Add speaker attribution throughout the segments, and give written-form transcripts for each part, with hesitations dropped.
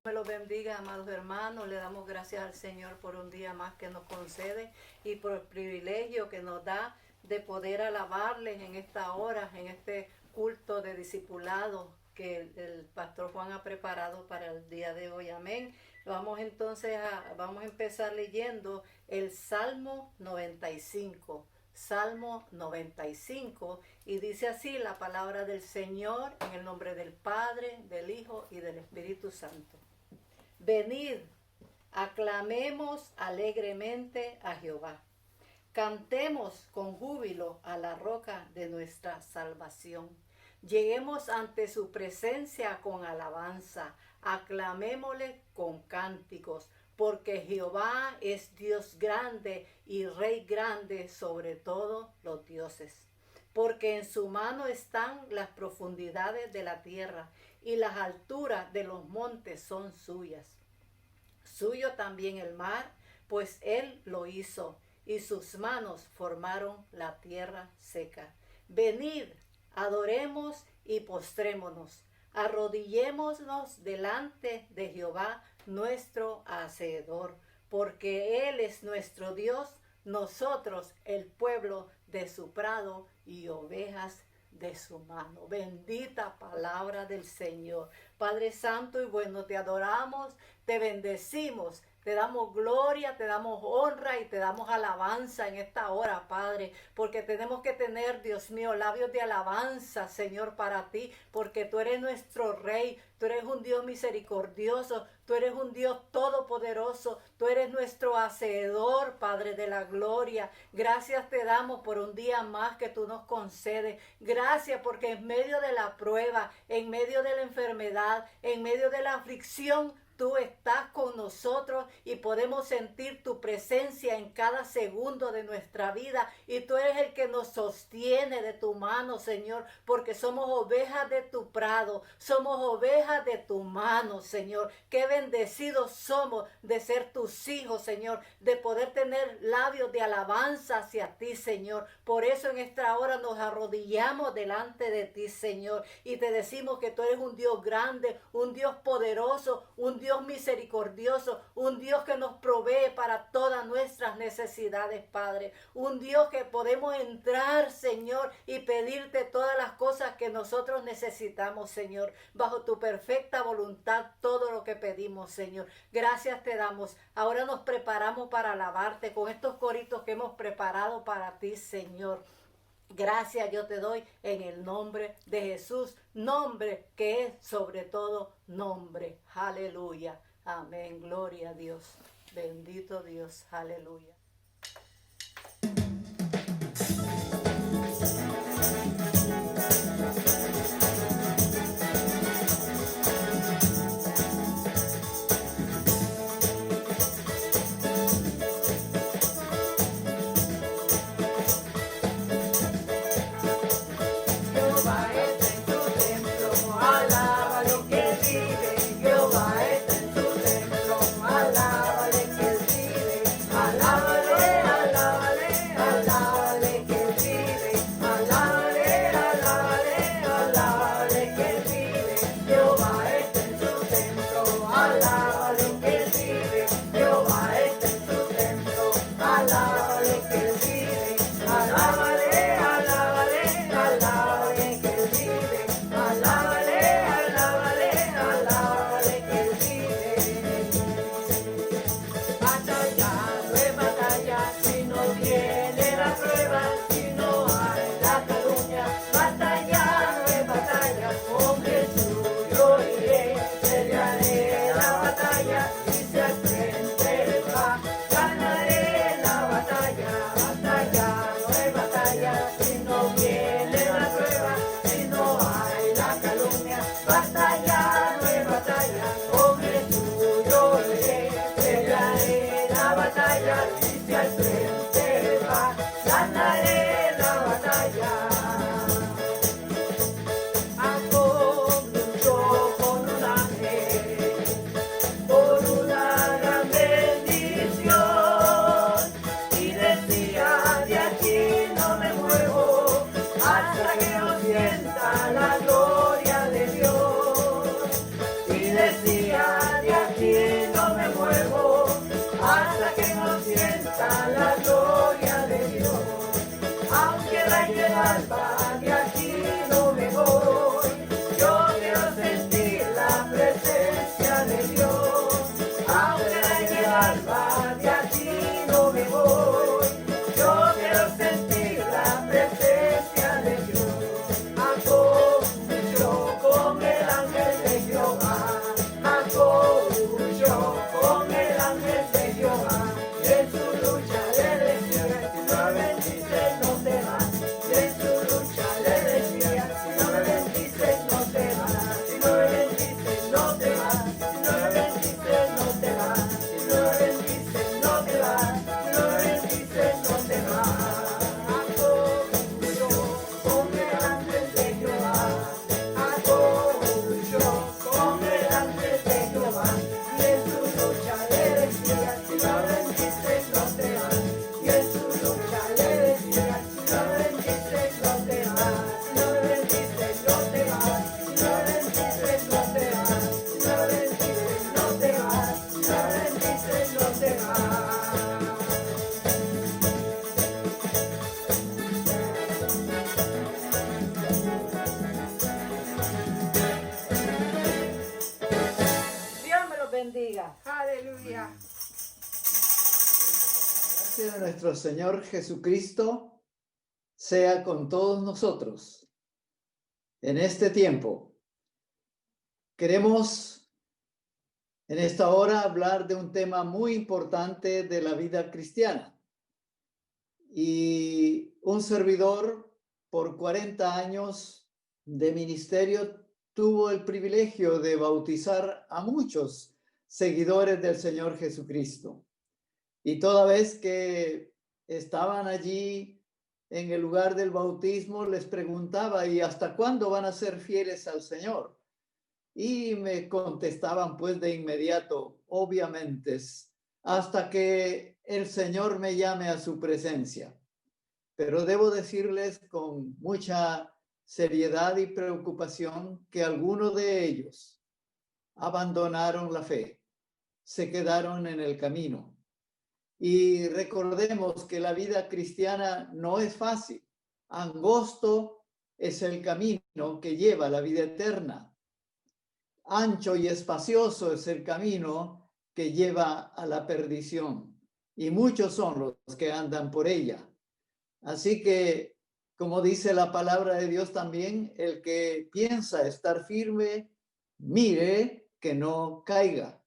Speaker 1: Me los bendiga, amados hermanos. Le damos gracias al Señor por un día más que nos concede y por el privilegio que nos da de poder alabarle en esta hora, en este culto de discipulado que el pastor Juan ha preparado para el día de hoy. Amén. Vamos entonces vamos a empezar leyendo el Salmo 95. Salmo 95, y dice así la palabra del Señor, en el nombre del Padre, del Hijo y del Espíritu Santo. Venid, aclamemos alegremente a Jehová. Cantemos con júbilo a la roca de nuestra salvación. Lleguemos ante su presencia con alabanza. Aclamémosle con cánticos, porque Jehová es Dios grande y Rey grande sobre todos los dioses. Porque en su mano están las profundidades de la tierra, y las alturas de los montes son suyas. Suyo también el mar, pues él lo hizo, y sus manos formaron la tierra seca. Venid, adoremos y postrémonos, arrodillémonos delante de Jehová nuestro Hacedor, porque él es nuestro Dios, nosotros el pueblo de su prado y ovejas de su mano. Bendita palabra del Señor. Padre Santo y bueno, te adoramos, te bendecimos, te damos gloria, te damos honra y te damos alabanza en esta hora, Padre, porque tenemos que tener, Dios mío, labios de alabanza, Señor, para ti, porque tú eres nuestro Rey, tú eres un Dios misericordioso, tú eres un Dios todopoderoso, tú eres nuestro Hacedor, Padre de la gloria. Gracias te damos por un día más que tú nos concedes. Gracias porque en medio de la prueba, en medio de la enfermedad, en medio de la aflicción, tú estás con nosotros y podemos sentir tu presencia en cada segundo de nuestra vida. Y tú eres el que nos sostiene de tu mano, Señor, porque somos ovejas de tu prado, somos ovejas de tu mano, Señor. Qué bendecidos somos de ser tus hijos, Señor, de poder tener labios de alabanza hacia ti, Señor. Por eso en esta hora nos arrodillamos delante de ti, Señor, y te decimos que tú eres un Dios grande, un Dios poderoso, un Dios misericordioso, un Dios que nos provee para todas nuestras necesidades, Padre. Un Dios que podemos entrar, Señor, y pedirte todas las cosas que nosotros necesitamos, Señor. Bajo tu perfecta voluntad, todo lo que pedimos, Señor. Gracias te damos. Ahora nos preparamos para alabarte con estos coritos que hemos preparado para ti, Señor. Gracias yo te doy en el nombre de Jesús, nombre que es sobre todo nombre. Aleluya. Amén. Gloria a Dios. Bendito Dios. Aleluya. bendiga.
Speaker 2: Aleluya.
Speaker 3: Gracias a nuestro Señor Jesucristo sea con todos nosotros en este tiempo. Queremos en esta hora hablar de un tema muy importante de la vida cristiana. Y un servidor por 40 años de ministerio tuvo el privilegio de bautizar a muchos seguidores del Señor Jesucristo. Y toda vez que estaban allí en el lugar del bautismo, les preguntaba, ¿y hasta cuándo van a ser fieles al Señor? Y me contestaban pues de inmediato, obviamente, hasta que el Señor me llame a su presencia. Pero debo decirles con mucha seriedad y preocupación que algunos de ellos abandonaron la fe, se quedaron en el camino. Y recordemos que la vida cristiana no es fácil. Angosto es el camino que lleva a la vida eterna. Ancho y espacioso es el camino que lleva a la perdición. Y muchos son los que andan por ella. Así que, como dice la palabra de Dios también, el que piensa estar firme, mire que no caiga.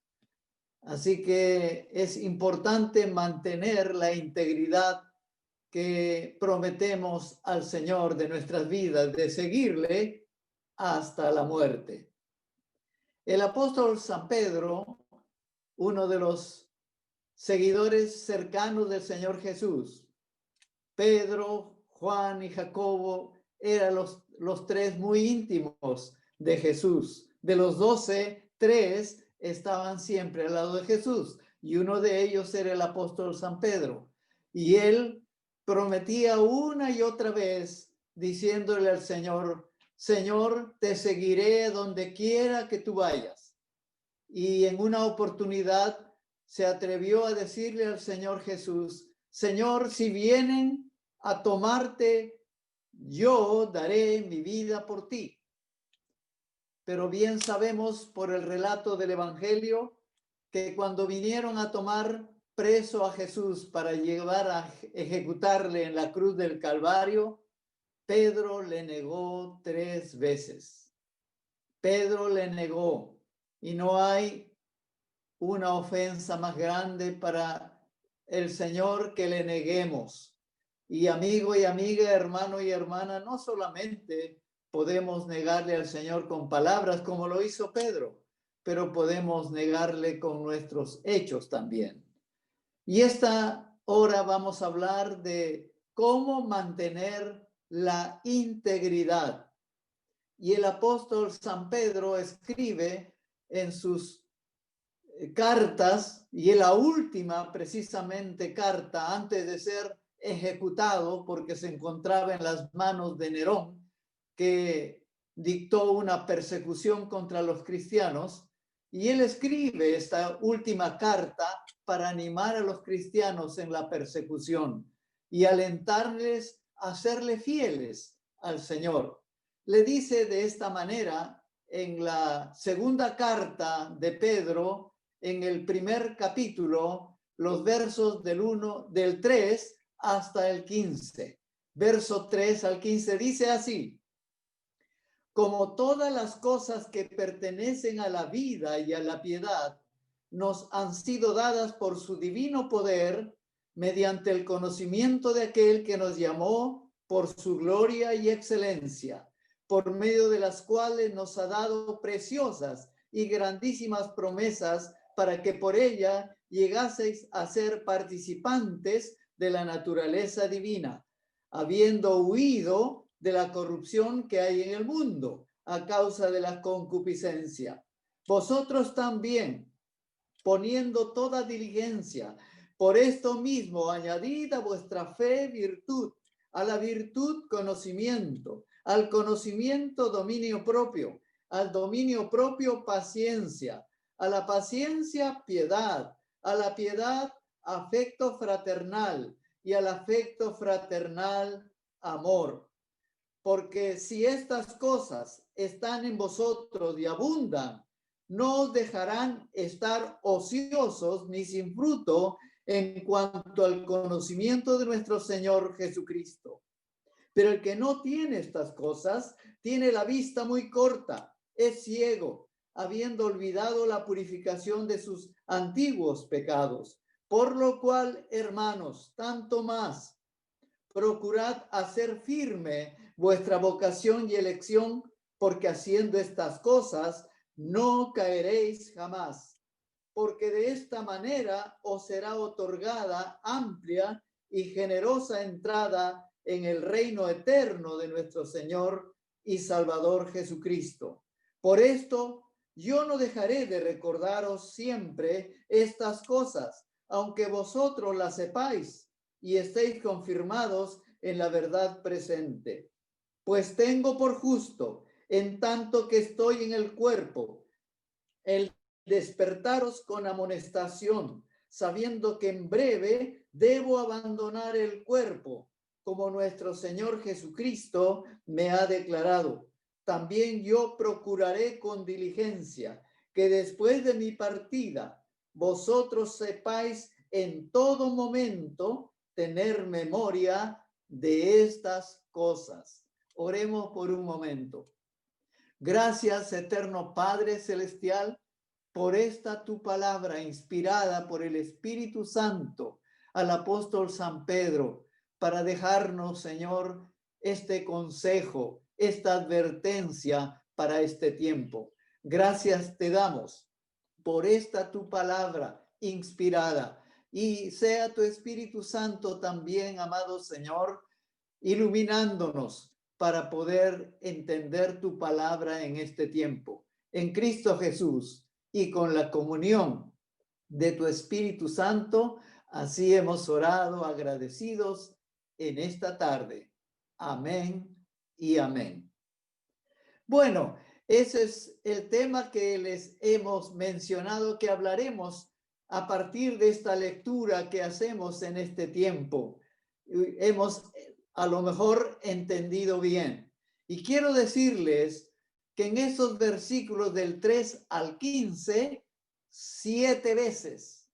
Speaker 3: Así que es importante mantener la integridad que prometemos al Señor de nuestras vidas, de seguirle hasta la muerte. El apóstol San Pedro, uno de los seguidores cercanos del Señor Jesús, Pedro, Juan y Jacobo eran los tres muy íntimos de Jesús. De los 12, 3 estaban siempre al lado de Jesús y uno de ellos era el apóstol San Pedro. Y él prometía una y otra vez diciéndole al Señor, Señor, te seguiré donde quiera que tú vayas. Y en una oportunidad se atrevió a decirle al Señor Jesús, Señor, si vienen a tomarte, yo daré mi vida por ti. Pero bien sabemos por el relato del Evangelio que cuando vinieron a tomar preso a Jesús para llevar a ejecutarle en la cruz del Calvario, Pedro le negó 3 veces. Pedro le negó, y no hay una ofensa más grande para el Señor que le neguemos. Y amigo y amiga, hermano y hermana, no solamente podemos negarle al Señor con palabras como lo hizo Pedro, pero podemos negarle con nuestros hechos también. Y esta hora vamos a hablar de cómo mantener la integridad. Y el apóstol San Pedro escribe en sus cartas, y en la última precisamente carta antes de ser ejecutado porque se encontraba en las manos de Nerón, que dictó una persecución contra los cristianos, y él escribe esta última carta para animar a los cristianos en la persecución y alentarles a serle fieles al Señor. Le dice de esta manera en la segunda carta de Pedro, en el primer capítulo, los versos del 3 hasta el 15. Verso 3 al 15 dice así: como todas las cosas que pertenecen a la vida y a la piedad nos han sido dadas por su divino poder, mediante el conocimiento de aquel que nos llamó por su gloria y excelencia, por medio de las cuales nos ha dado preciosas y grandísimas promesas para que por ella llegaseis a ser participantes de la naturaleza divina, habiendo huido de la corrupción que hay en el mundo a causa de la concupiscencia. Vosotros también, poniendo toda diligencia, por esto mismo añadid a vuestra fe virtud, a la virtud conocimiento, al conocimiento dominio propio, al dominio propio paciencia, a la paciencia piedad, a la piedad afecto fraternal y al afecto fraternal amor. Porque si estas cosas están en vosotros y abundan, no os dejarán estar ociosos ni sin fruto en cuanto al conocimiento de nuestro Señor Jesucristo. Pero el que no tiene estas cosas, tiene la vista muy corta, es ciego, habiendo olvidado la purificación de sus antiguos pecados. Por lo cual, hermanos, tanto más, procurad hacer firme vuestra vocación y elección, porque haciendo estas cosas no caeréis jamás, porque de esta manera os será otorgada amplia y generosa entrada en el reino eterno de nuestro Señor y Salvador Jesucristo. Por esto, yo no dejaré de recordaros siempre estas cosas, aunque vosotros las sepáis y estéis confirmados en la verdad presente. Pues tengo por justo, en tanto que estoy en el cuerpo, el despertaros con amonestación, sabiendo que en breve debo abandonar el cuerpo, como nuestro Señor Jesucristo me ha declarado. También yo procuraré con diligencia que después de mi partida vosotros sepáis en todo momento tener memoria de estas cosas. Oremos por un momento. Gracias, eterno Padre Celestial, por esta tu palabra inspirada por el Espíritu Santo al apóstol San Pedro, para dejarnos, Señor, este consejo, esta advertencia para este tiempo. Gracias te damos por esta tu palabra inspirada, y sea tu Espíritu Santo también, amado Señor, iluminándonos para poder entender tu palabra en este tiempo. En Cristo Jesús y con la comunión de tu Espíritu Santo, así hemos orado agradecidos en esta tarde. Amén y amén. Bueno, ese es el tema que les hemos mencionado, que hablaremos a partir de esta lectura que hacemos en este tiempo. Hemos a lo mejor entendido bien. Y quiero decirles que en esos versículos del 3 al 15, 7 veces,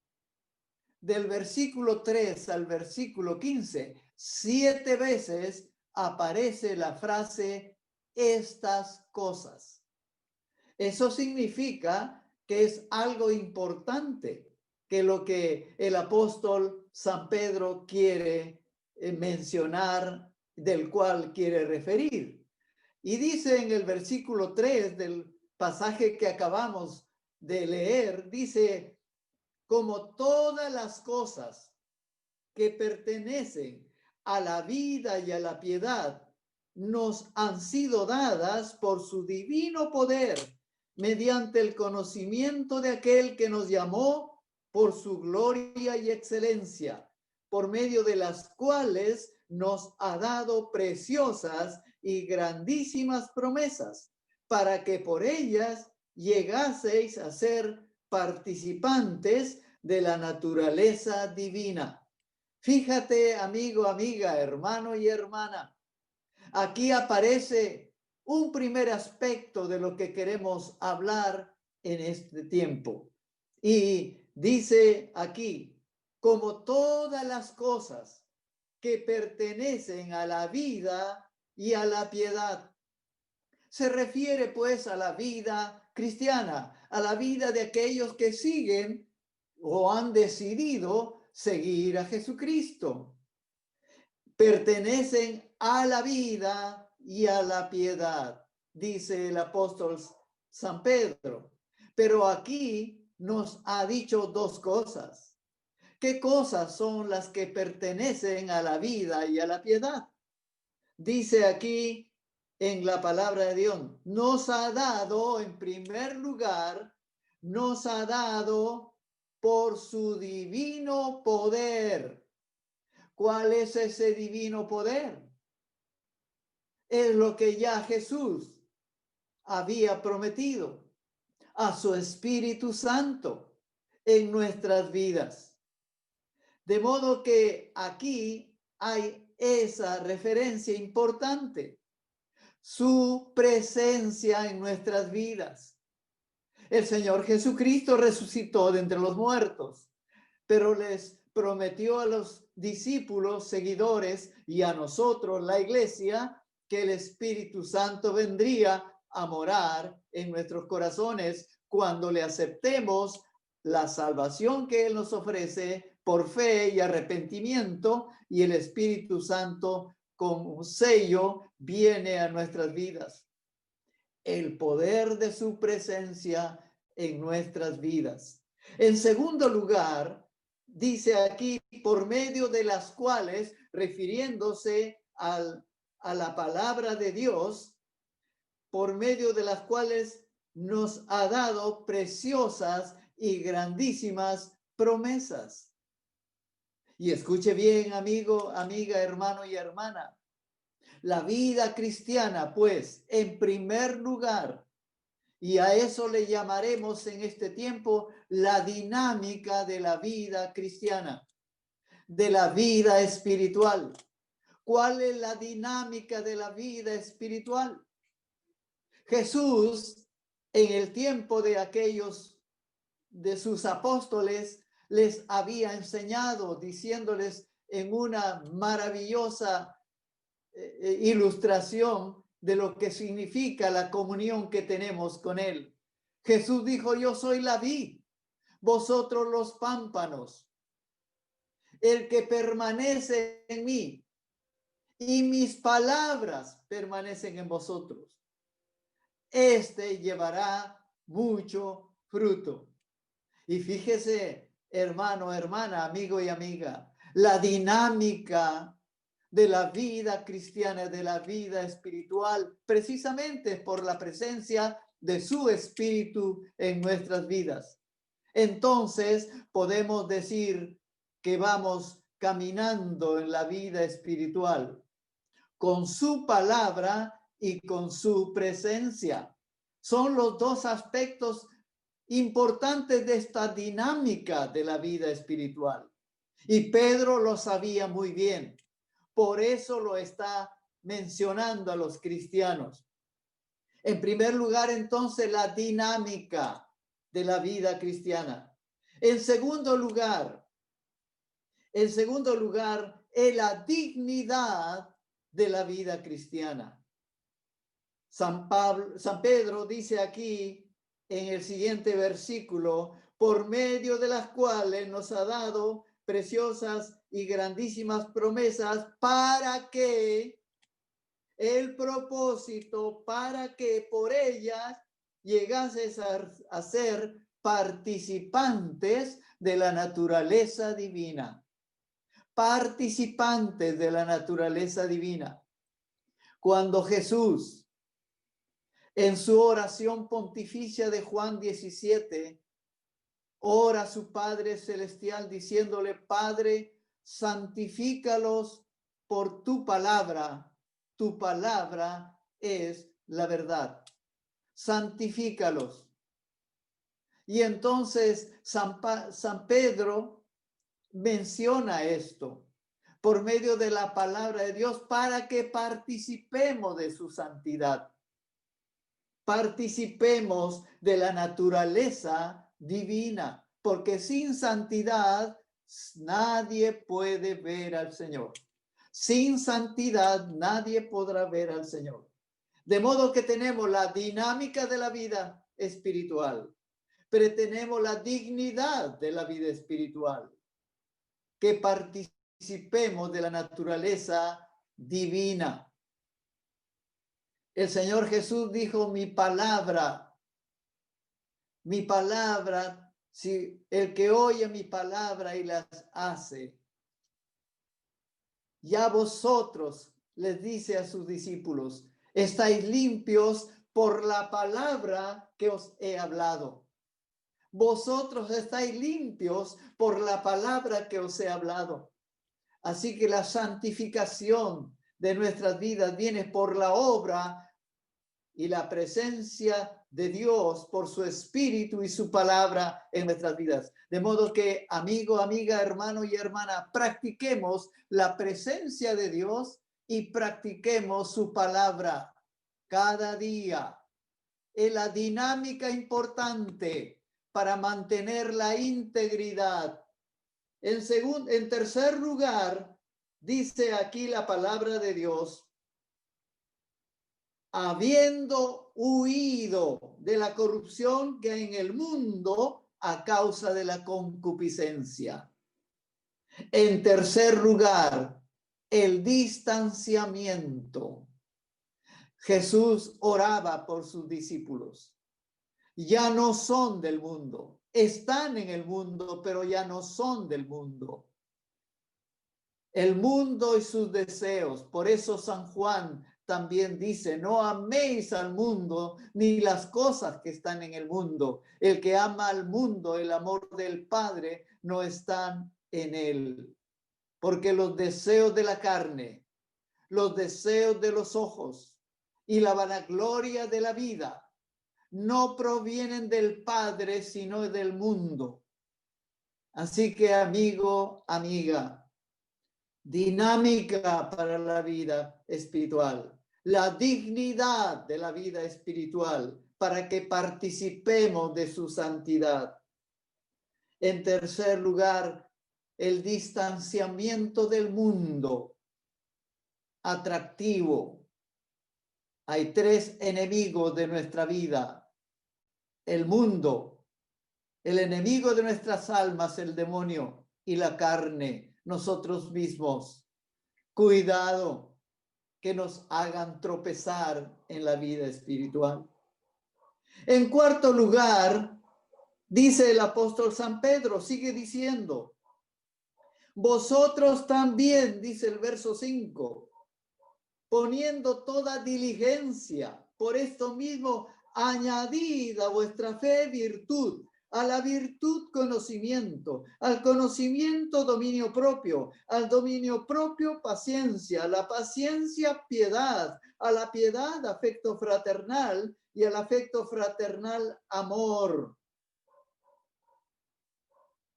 Speaker 3: del versículo 3 al versículo 15, 7 veces aparece la frase estas cosas. Eso significa que es algo importante, que lo que el apóstol San Pedro quiere mencionar, del cual quiere referir. Y dice en el versículo 3 del pasaje que acabamos de leer, dice, como todas las cosas que pertenecen a la vida y a la piedad nos han sido dadas por su divino poder, mediante el conocimiento de aquel que nos llamó por su gloria y excelencia, por medio de las cuales nos ha dado preciosas y grandísimas promesas, para que por ellas llegaseis a ser participantes de la naturaleza divina. Fíjate, amigo, amiga, hermano y hermana, aquí aparece un primer aspecto de lo que queremos hablar en este tiempo. Y dice aquí, como todas las cosas que pertenecen a la vida y a la piedad. Se refiere pues a la vida cristiana, a la vida de aquellos que siguen o han decidido seguir a Jesucristo. Pertenecen a la vida y a la piedad, dice el apóstol San Pedro. Pero aquí nos ha dicho dos cosas. ¿Qué cosas son las que pertenecen a la vida y a la piedad? Dice aquí en la palabra de Dios, nos ha dado, en primer lugar, nos ha dado por su divino poder. ¿Cuál es ese divino poder? Es lo que ya Jesús había prometido, a su Espíritu Santo en nuestras vidas. De modo que aquí hay esa referencia importante, su presencia en nuestras vidas. El Señor Jesucristo resucitó de entre los muertos, pero les prometió a los discípulos, seguidores y a nosotros, la iglesia, que el Espíritu Santo vendría a morar en nuestros corazones cuando le aceptemos la salvación que Él nos ofrece por fe y arrepentimiento, y el Espíritu Santo con un sello viene a nuestras vidas. El poder de su presencia en nuestras vidas. En segundo lugar, dice aquí, por medio de las cuales, refiriéndose a la palabra de Dios, por medio de las cuales nos ha dado preciosas y grandísimas promesas. Y escuche bien, amigo, amiga, hermano y hermana. La vida cristiana, pues, en primer lugar, y a eso le llamaremos en este tiempo la dinámica de la vida cristiana, de la vida espiritual. ¿Cuál es la dinámica de la vida espiritual? Jesús, en el tiempo de aquellos de sus apóstoles, les había enseñado, diciéndoles en una maravillosa ilustración de lo que significa la comunión que tenemos con Él. Jesús dijo: yo soy la vid, vosotros los pámpanos. El que permanece en mí y mis palabras permanecen en vosotros, este llevará mucho fruto. Y fíjese, hermano, hermana, amigo y amiga, la dinámica de la vida cristiana, de la vida espiritual, precisamente por la presencia de su Espíritu en nuestras vidas. Entonces podemos decir que vamos caminando en la vida espiritual con su palabra y con su presencia. Son los dos aspectos importantes de esta dinámica de la vida espiritual. Y Pedro lo sabía muy bien. Por eso lo está mencionando a los cristianos. En primer lugar, entonces, la dinámica de la vida cristiana. En segundo lugar, es la dignidad de la vida cristiana. San Pedro dice aquí en el siguiente versículo: por medio de las cuales nos ha dado preciosas y grandísimas promesas, para que el propósito, para que por ellas llegases a ser participantes de la naturaleza divina. Participantes de la naturaleza divina. Cuando Jesús, en su oración pontificia de Juan 17, ora a su Padre Celestial diciéndole: Padre, santifícalos por tu palabra es la verdad. Santifícalos. Y entonces San Pedro menciona esto por medio de la palabra de Dios para que participemos de su santidad. Participemos de la naturaleza divina, porque sin santidad nadie puede ver al Señor. Sin santidad nadie podrá ver al Señor. De modo que tenemos la dinámica de la vida espiritual, pero tenemos la dignidad de la vida espiritual, que participemos de la naturaleza divina. El Señor Jesús dijo: mi palabra, si el que oye mi palabra y las hace, ya vosotros, les dice a sus discípulos, estáis limpios por la palabra que os he hablado. Vosotros estáis limpios por la palabra que os he hablado. Así que la santificación de nuestras vidas viene por la obra y la presencia de Dios, por su Espíritu y su palabra en nuestras vidas. De modo que, amigo, amiga, hermano y hermana, practiquemos la presencia de Dios y practiquemos su palabra cada día. es la dinámica importante para mantener la integridad. En tercer lugar, dice aquí la palabra de Dios, habiendo huido de la corrupción que hay en el mundo a causa de la concupiscencia. En tercer lugar, el distanciamiento. Jesús oraba por sus discípulos. Ya no son del mundo. Están en el mundo, pero ya no son del mundo. El mundo y sus deseos. Por eso San Juan también dice, no améis al mundo ni las cosas que están en el mundo. El que ama al mundo, el amor del Padre, no están en él. Porque los deseos de la carne, los deseos de los ojos y la vanagloria de la vida no provienen del Padre, sino del mundo. Así que, amigo, amiga, dinámica para la vida espiritual, la dignidad de la vida espiritual para que participemos de su santidad. En tercer lugar, el distanciamiento del mundo atractivo. Hay tres enemigos de nuestra vida: el mundo, el enemigo de nuestras almas, el demonio, y la carne, nosotros mismos. Cuidado que nos hagan tropezar en la vida espiritual. En cuarto lugar, dice el apóstol San Pedro, sigue diciendo, vosotros también, dice el verso 5, poniendo toda diligencia, por esto mismo, añadid a vuestra fe virtud, a la virtud conocimiento, al conocimiento dominio propio, al dominio propio paciencia, a la paciencia piedad, a la piedad afecto fraternal y al afecto fraternal amor.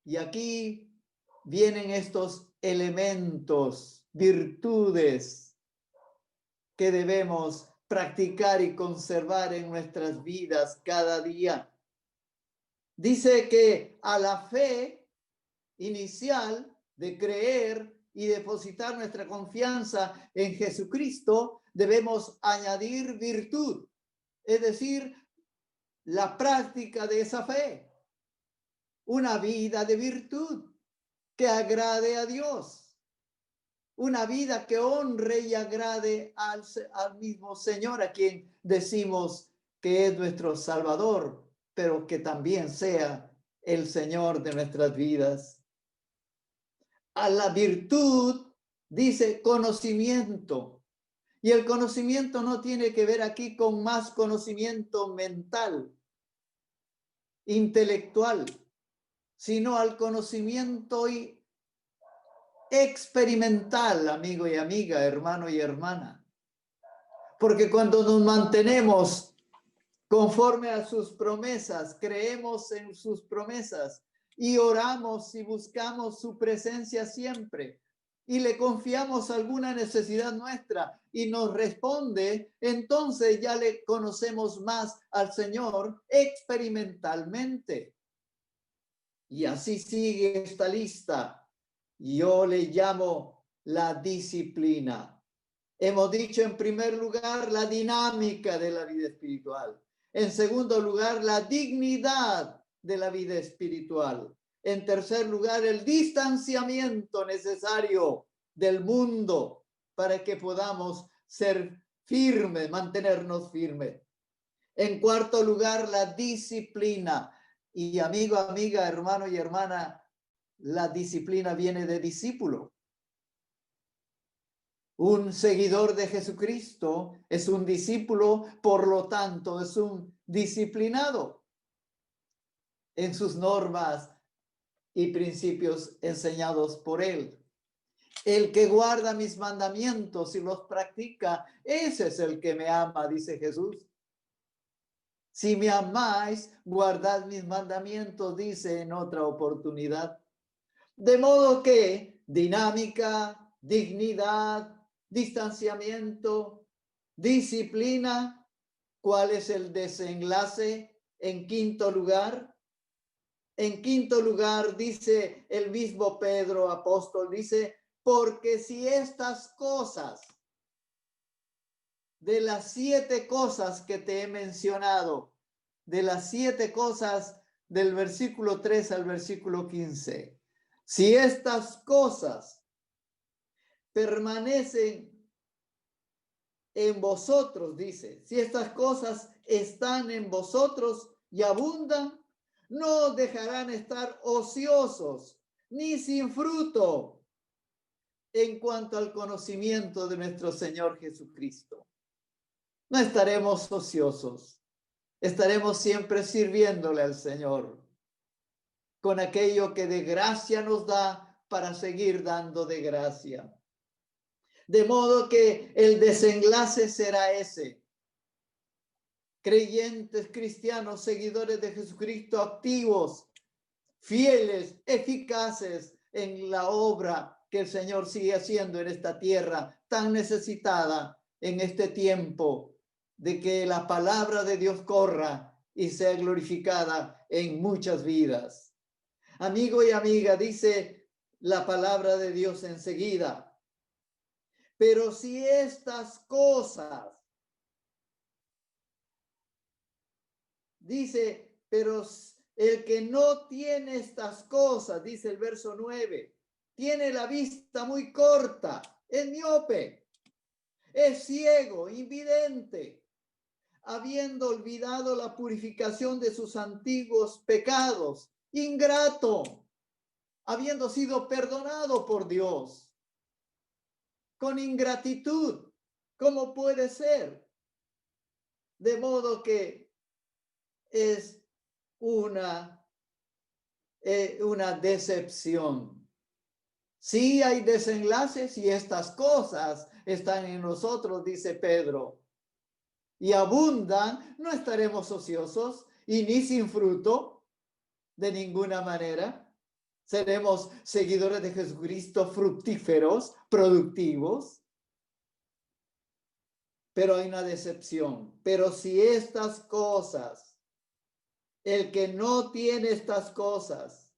Speaker 3: Y aquí vienen estos elementos, virtudes que debemos practicar y conservar en nuestras vidas cada día. Dice que a la fe inicial de creer y depositar nuestra confianza en Jesucristo, debemos añadir virtud, es decir, la práctica de esa fe, una vida de virtud que agrade a Dios, una vida que honre y agrade al mismo Señor, a quien decimos que es nuestro Salvador, pero que también sea el Señor de nuestras vidas. A la virtud dice conocimiento, y el conocimiento no tiene que ver aquí con más conocimiento mental, intelectual, sino al conocimiento experimental, amigo y amiga, hermano y hermana. Porque cuando nos mantenemos conforme a sus promesas, creemos en sus promesas y oramos y buscamos su presencia siempre y le confiamos alguna necesidad nuestra y nos responde, entonces ya le conocemos más al Señor experimentalmente. Y así sigue esta lista. Yo le llamo la disciplina. Hemos dicho en primer lugar la dinámica de la vida espiritual. En segundo lugar, la dignidad de la vida espiritual. En tercer lugar, el distanciamiento necesario del mundo para que podamos ser firmes, mantenernos firmes. En cuarto lugar, la disciplina. Y amigo, amiga, hermano y hermana, la disciplina viene de discípulo. Un seguidor de Jesucristo es un discípulo, por lo tanto, es un disciplinado en sus normas y principios enseñados por él. El que guarda mis mandamientos y los practica, ese es el que me ama, dice Jesús. Si me amáis, guardad mis mandamientos, dice en otra oportunidad. De modo que dinámica, dignidad, distanciamiento, disciplina, ¿Cuál es el desenlace? En quinto lugar, dice el mismo Pedro, apóstol, dice, porque si estas cosas, de las 7 cosas que te he mencionado, de las 7 cosas del versículo 3 al versículo 15, si estas cosas permanecen en vosotros, dice, si estas cosas están en vosotros y abundan, no dejarán estar ociosos ni sin fruto en cuanto al conocimiento de nuestro Señor Jesucristo. No estaremos ociosos, estaremos siempre sirviéndole al Señor con aquello que de gracia nos da para seguir dando de gracia. De modo que el desenlace será ese. Creyentes, cristianos, seguidores de Jesucristo, activos, fieles, eficaces en la obra que el Señor sigue haciendo en esta tierra tan necesitada en este tiempo de que la palabra de Dios corra y sea glorificada en muchas vidas. Amigo y amiga, dice la palabra de Dios enseguida. Pero si estas cosas, dice, pero el que no tiene estas cosas, dice el verso 9, tiene la vista muy corta, es miope, es ciego, invidente, habiendo olvidado la purificación de sus antiguos pecados, ingrato, habiendo sido perdonado por Dios. Con ingratitud, ¿cómo puede ser? De modo que es una decepción. Sí hay desenlaces y estas cosas están en nosotros, dice Pedro, y abundan, no estaremos ociosos y ni sin fruto de ninguna manera. Seremos seguidores de Jesucristo fructíferos, productivos. Pero hay una decepción. Pero si estas cosas, el que no tiene estas cosas,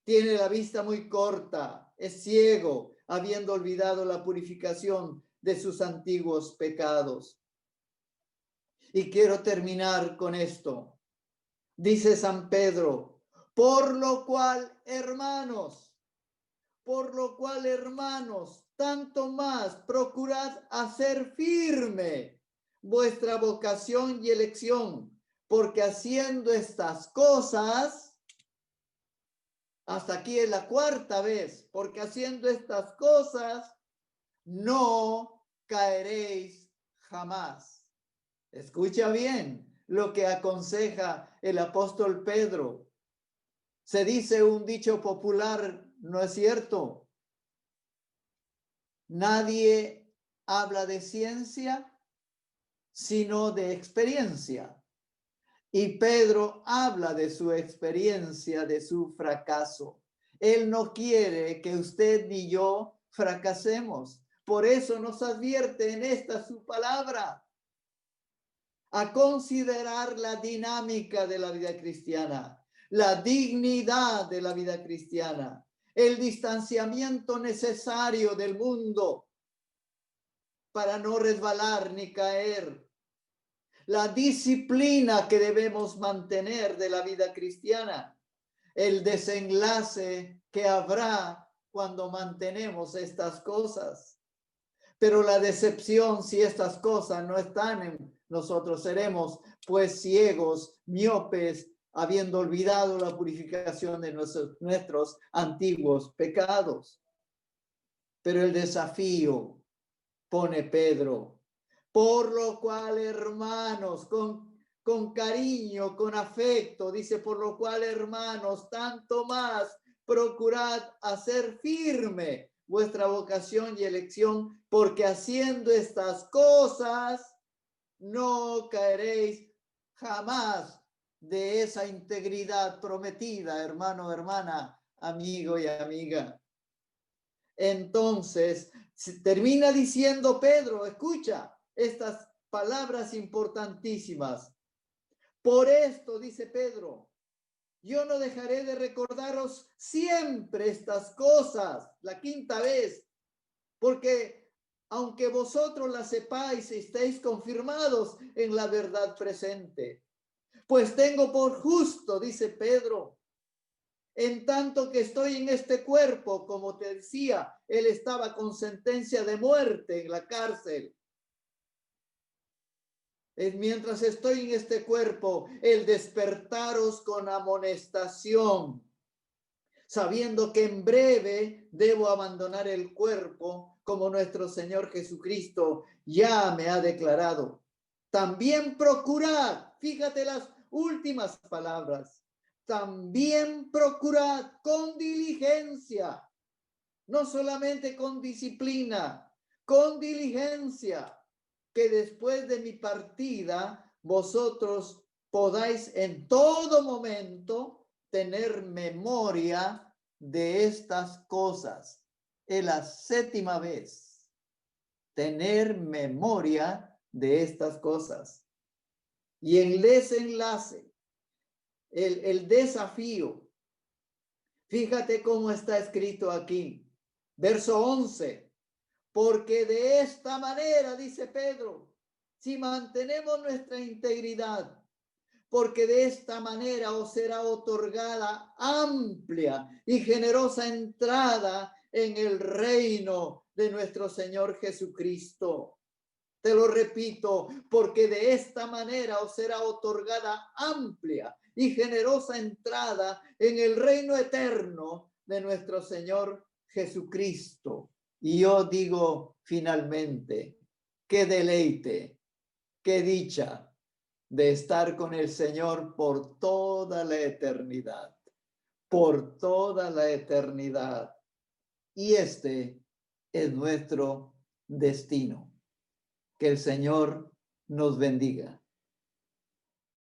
Speaker 3: tiene la vista muy corta, es ciego, habiendo olvidado la purificación de sus antiguos pecados. Y quiero terminar con esto. Dice San Pedro, por lo cual, hermanos, tanto más procurad hacer firme vuestra vocación y elección, porque haciendo estas cosas, hasta aquí es la 4ª vez, porque haciendo estas cosas no caeréis jamás. Escucha bien lo que aconseja el apóstol Pedro. Se dice un dicho popular, ¿no es cierto? Nadie habla de ciencia, sino de experiencia. Y Pedro habla de su experiencia, de su fracaso. Él no quiere que usted ni yo fracasemos. Por eso nos advierte en esta su palabra a considerar la dinámica de la vida cristiana, la dignidad de la vida cristiana, el distanciamiento necesario del mundo para no resbalar ni caer, la disciplina que debemos mantener de la vida cristiana, el desenlace que habrá cuando mantenemos estas cosas. Pero la decepción, si estas cosas no están en nosotros, seremos pues ciegos, miopes, habiendo olvidado la purificación de nuestros antiguos pecados. Pero el desafío pone Pedro, por lo cual, hermanos, con cariño, con afecto, dice, por lo cual, hermanos, tanto más procurad hacer firme vuestra vocación y elección, porque haciendo estas cosas no caeréis jamás de esa integridad prometida, hermano, hermana, amigo y amiga. Entonces, termina diciendo Pedro, escucha estas palabras importantísimas. Por esto, dice Pedro, yo no dejaré de recordaros siempre estas cosas, la quinta vez, porque aunque vosotros las sepáis, estéis confirmados en la verdad presente. Pues tengo por justo, dice Pedro, en tanto que estoy en este cuerpo, como te decía, él estaba con sentencia de muerte en la cárcel. Mientras estoy en este cuerpo, el despertaros con amonestación, sabiendo que en breve debo abandonar el cuerpo, como nuestro Señor Jesucristo ya me ha declarado. También procurad, fíjate las últimas palabras, también procurad con diligencia, no solamente con disciplina, con diligencia, que después de mi partida vosotros podáis en todo momento tener memoria de estas cosas. Es la séptima vez. Tener memoria de estas cosas. Y el desenlace, el desafío. Fíjate cómo está escrito aquí. Verso 11. Porque de esta manera, dice Pedro, si mantenemos nuestra integridad, porque de esta manera os será otorgada amplia y generosa entrada en el reino de nuestro Señor Jesucristo. Te lo repito, porque de esta manera os será otorgada amplia y generosa entrada en el reino eterno de nuestro Señor Jesucristo. Y yo digo finalmente, qué deleite, qué dicha de estar con el Señor por toda la eternidad, por toda la eternidad. Y este es nuestro destino. Que el Señor nos bendiga.